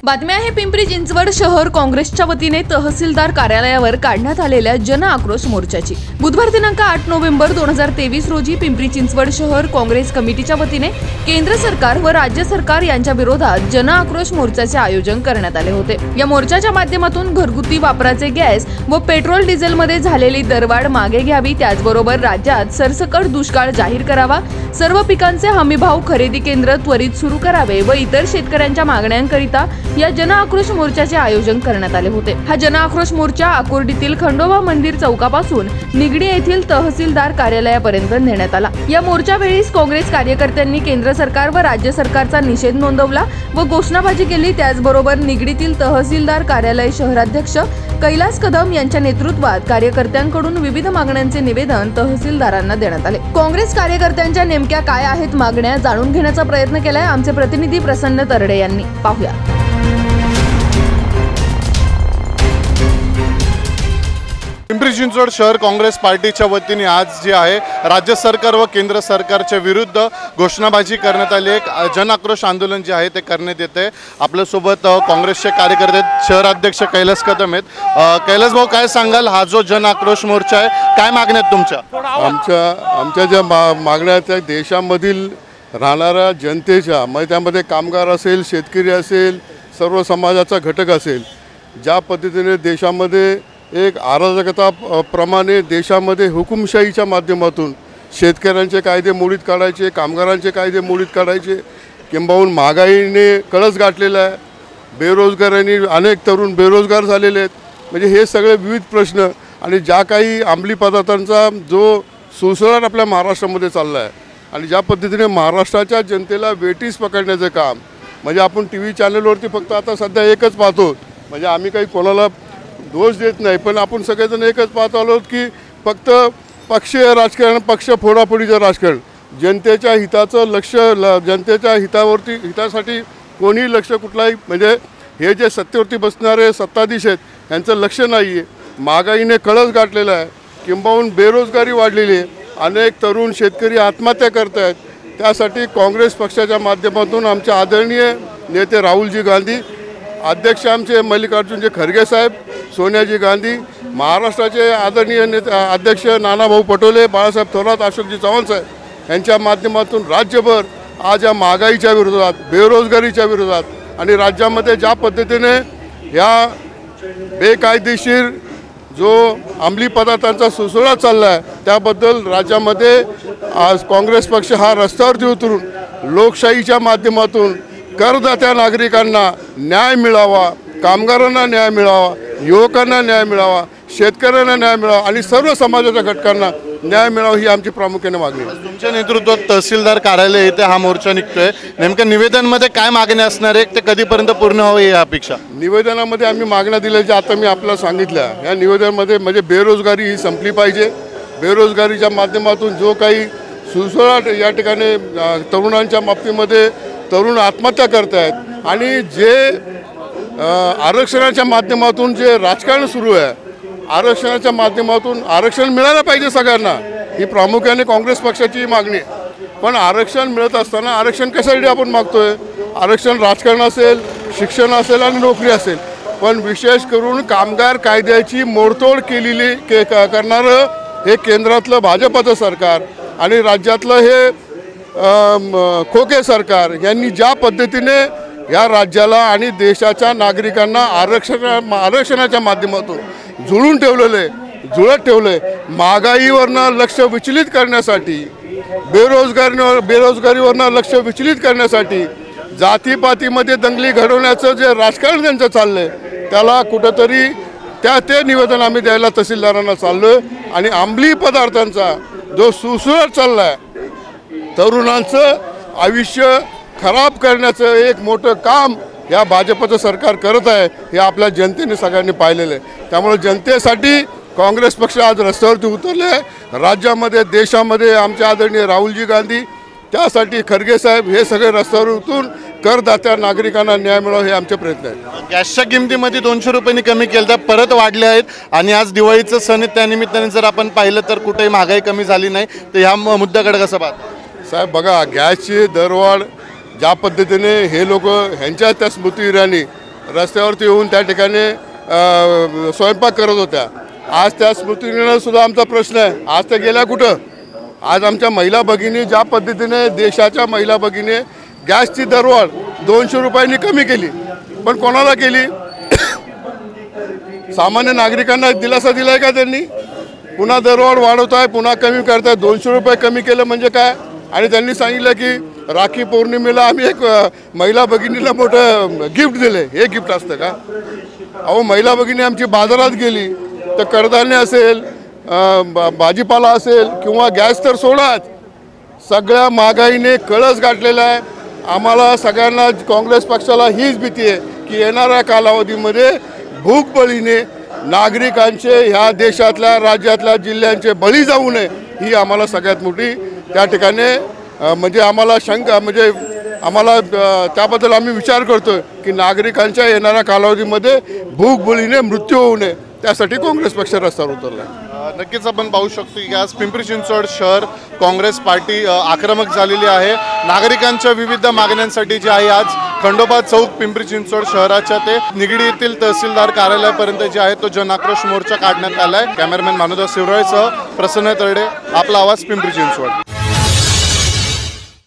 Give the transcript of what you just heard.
बातमी आहे पिंपरी चिंचवड शहर काँग्रेसच्या वतीने तहसीलदार कार्यालयावर काढण्यात आलेल्या जन आक्रोश मोर्चाची बुधवार दिनांक 8 नोव्हेंबर 2023 रोजी पिंपरी चिंचवड शहर काँग्रेस कमिटीच्या वतीने केंद्र सरकार व राज्य सरकार यांच्या विरोधात जन आक्रोश मोर्चाचे आयोजन करण्यात आले होते। या मोर्चाच्या माध्यमातून घरगुती वापराचे गॅस व पेट्रोल डिझेल मध्ये झालेली दरवाढ मागे घ्यावी, त्याचबरोबर राज्यात सरसकट दुष्काळ जाहीर करावा, सर्व पिकांचे हमीभाव खरेदी केंद्र त्वरित सुरू करावे व इतर शेतकऱ्यांच्या मागण्यांकरिता या जन आक्रोश मोर्चाचे आयोजन करण्यात आले होते। हा जन आक्रोश मोर्चा आकुर्डीतील खंडोबा मंदिर चौकापासून निगडी येथील तहसीलदार कार्यालयापर्यंत नेण्यात आला। या मोर्चावेळी काँग्रेस कार्यकर्त्यांनी केंद्र सरकार व राज्य सरकारचा निषेध नोंदवला व घोषणाबाजी केली। त्याचबरोबर निगडीतील तहसीलदार कार्यालय शहराध्यक्ष कैलास कदम यांच्या नेतृत्वात कार्यकर्त्यांकडून विविध मागण्यांचे निवेदन तहसीलदारांना देण्यात आले। काँग्रेस कार्यकर्त्यांच्या नेमक्या काय आहेत मागण्या जाणून घेण्याचा प्रयत्न केलाय आमचे प्रतिनिधी प्रसन्न तरडे यांनी। पाहूया। पिंपरी चिंचवड शहर काँग्रेस पार्टीच्या वतीने आज जे आहे राज्य सरकार व केंद्र सरकारच्या विरुद्ध घोषणाबाजी करण्यात आली। एक जन आक्रोश आंदोलन जे आहे ते करण्यात येते। आपल्या सोबत काँग्रेसचे कार्यकर्ते शहराध्यक्ष कैलास कदम आहेत। कैलास भाऊ, काय सांगाल, हा जो जन आक्रोश मोर्चा आहे, काय मागण्या आहेत तुमच्या? आमच्या ज्या मागण्या आहेत देशामधील राहणाऱ्या जनतेच्या, म्हणजे त्यामध्ये कामगार असेल, शेतकरी असेल, सर्व समाजाचा घटक असेल, ज्या पद्धतीने देशामध्ये एक अराजकता प्रमाणे देशामध्ये हुकुमशाहीच्या माध्यमातून शेतकऱ्यांचे कायदे मोडीत काढायचे, कामगारांचे कायदे मोडीत काढायचे, किंबहुना महागाईने कळस गाठलेला आहे, बेरोजगारांनी अनेक तरुण बेरोजगार झालेले आहेत। म्हणजे हे सगळे विविध प्रश्न आणि ज्या काही अंमली पदार्थांचा जो सुळसुळाट आपल्या महाराष्ट्रामध्ये चालला आहे आणि ज्या पद्धतीने महाराष्ट्राच्या जनतेला वेटीस पकडण्याचं काम, म्हणजे आपण TV चॅनलवरती फक्त आता सध्या एकच पाहतो, म्हणजे आम्ही काही कोणाला दोष देत नाही, पण आपण सगळेजण एकच पाहत आलो की फक्त पक्षीय राजकारण, पक्ष फोडाफोडीचं राजकारण, जनतेच्या हिताचं लक्ष, जनतेच्या हितासाठी कोणी लक्ष कुठलाही, म्हणजे हे जे सत्तेवरती बसणारे सत्ताधीश आहेत यांचं लक्ष नाही आहे। महागाईने कळस गाठलेला आहे, किंबहुना बेरोजगारी वाढलेली आहे, अनेक तरुण शेतकरी आत्महत्या करत आहेत। त्यासाठी काँग्रेस पक्षाच्या माध्यमातून आमचे आदरणीय नेते राहुलजी गांधी, अध्यक्ष आमचे मल्लिकार्जुनजी खरगे साहेब, सोनियाजी गांधी, महाराष्ट्राचे आदरणीय नेते अध्यक्ष नानाभाऊ पटोले, बाळासाहेब थोरात, अशोकजी चव्हाण साहेब यांच्या माध्यमातून राज्यभर आज या महागाईच्या विरोधात, बेरोजगारीच्या विरोधात आणि राज्यामध्ये ज्या पद्धतीने या बेकायदेशीर जो अंमली पदार्थांचा सुळसुळाट चालला आहे त्याबद्दल राज्यामध्ये आज काँग्रेस पक्ष हा रस्त्यावरती उतरून लोकशाहीच्या माध्यमातून करदात्या नागरिकांना न्याय मिळावा, कामगारांना न्याय मिळावा, युवकांना न्याय मिळावा, शेतकऱ्यांना न्याय मिळावा आणि सर्व समाजाच्या घटकांना न्याय मिळावा ही आमची प्रामुख्याने मागणी आहे। तुमच्या नेतृत्वात तहसीलदार कार्यालय येथे हा मोर्चा निघतोय, नेमकं निवेदनामध्ये काय मागण्या असणार आहे, ते कधीपर्यंत पूर्ण व्हावी ही अपेक्षा? निवेदनामध्ये आम्ही मागण्या दिल्याच्या आता मी आपल्याला सांगितल्या, या निवेदनामध्ये म्हणजे बेरोजगारी ही संपली पाहिजे, बेरोजगारीच्या माध्यमातून जो काही सुळसुळाट या ठिकाणी तरुणांच्या बाबतीमध्ये तरुण आत्महत्या करत आहेत आणि जे आरक्षणाच्या माध्यमातून जे राजकारण सुरू आहे, आरक्षणाच्या माध्यमातून आरक्षण मिळालं पाहिजे सगळ्यांना, ही प्रामुख्याने काँग्रेस पक्षाची मागणी आहे। पण आरक्षण मिळत असताना आरक्षण कशासाठी आपण मागतोय? आरक्षण राजकारण असेल, शिक्षण असेल आणि नोकरी असेल, पण विशेष करून कामगार कायद्याची मोडतोड केलेली करणारं हे केंद्रातलं भाजपचं सरकार आणि राज्यातलं हे खोके सरकार यांनी ज्या पद्धतीने या राज्याला आणि देशाच्या नागरिकांना आरक्षणाच्या माध्यमातून जुळत ठेवले, महागाईवरनं लक्ष विचलित करण्यासाठी, बेरोजगारीवरनं लक्ष विचलित करण्यासाठी, जातीपातीमध्ये दंगली घडवण्याचं जे राजकारण त्यांचं चाललंय त्याला कुठंतरी ते निवेदन आम्ही द्यायला तहसीलदारांना चाललोय आणि अंमली पदार्थांचा जो सुळसुळाट चालला आहे, तरुणांचं आयुष्य खराब करण्याचं एक मोठं काम या भाजपचं सरकार करत आहे, हे आपल्या जनतेने सगळ्यांनी पाहिलेलं आहे। त्यामुळे जनतेसाठी काँग्रेस पक्ष आज रस्त्यावरती उतरले आहे, राज्यामध्ये देशामध्ये आमचे आदरणीय राहुलजी गांधी, त्यासाठी खरगे साहेब हे सगळे रस्त्यावर उतरून करदात्या नागरिकांना न्याय मिळावा हे आमचे प्रयत्न आहेत। गॅसच्या किमतीमध्ये 200 रुपयांनी कमी केलं तर परत वाढले आहेत आणि आज दिवाळीचं सण आहे, त्यानिमित्ताने जर आपण पाहिलं तर कुठेही महागाई कमी झाली नाही, तर ह्या मुद्द्याकडे कसं पाहता? साहेब बघा, गॅसची दरवाढ ज्या पद्धतीने हे लोक ह्यांच्या त्या स्मृती इराणी रस्त्यावरती येऊन त्या ठिकाणी स्वयंपाक करत होत्या. आज त्या स्मृतीनं सुद्धा आमचा प्रश्न आहे, आज त्या गेल्या कुठं? आज आमच्या महिला भगिनी ज्या पद्धतीने देशाच्या महिला भगिनी गॅसची दरवाढ 200 रुपयांनी कमी केली, पण कोणाला केली? सामान्य नागरिकांना दिलासा दिलाय का त्यांनी? पुन्हा दरवाढ वाढवत आहे, पुन्हा कमी करताय. 200 रुपये कमी केलं म्हणजे काय? आणि त्यांनी सांगितलं की राखी पौर्णिमेला आम्ही एक महिला भगिनीला मोठं गिफ्ट दिले. हे गिफ्ट असतं का? अहो, महिला भगिनी आमची बाजारात गेली तर कडधान्य असेल, भाजीपाला असेल किंवा गॅस तर सोडाच, सगळ्या महागाईने कळस गाठलेला आहे. आम्हाला सगळ्यांना काँग्रेस पक्षाला हीच भीती आहे की येणाऱ्या कालावधीमध्ये भूकबळीने नागरिकांचे ह्या देशातल्या राज्यातल्या जिल्ह्यांचे बळी जाऊ नये, ही आम्हाला सगळ्यात मोठी त्या ठिकाणी म्हणजे आम्हाला शंका, म्हणजे आम्हाला त्याबद्दल आम्ही विचार करतोय की नागरिकांच्या येणाऱ्या कालावधीमध्ये भूकबळीने मृत्यू होऊ नये, त्यासाठी काँग्रेस पक्ष रस्त्यावर उतरला. नक्कीच आपण पाहू शकतो की आज पिंपरी चिंचवड शहर काँग्रेस पार्टी आक्रमक झालेली आहे. नागरिकांच्या विविध मागण्यांसाठी जे आहे आज खंडोबा चौक पिंपरी चिंचवड शहराच्या ते निगडी येथील तहसीलदार कार्यालयापर्यंत जे आहे तो जनआक्रोश मोर्चा काढण्यात आला आहे. कॅमेरामॅन मानुदास शिवराळसह प्रसन्न तरडे, आपला आवाज, पिंपरी चिंचवड.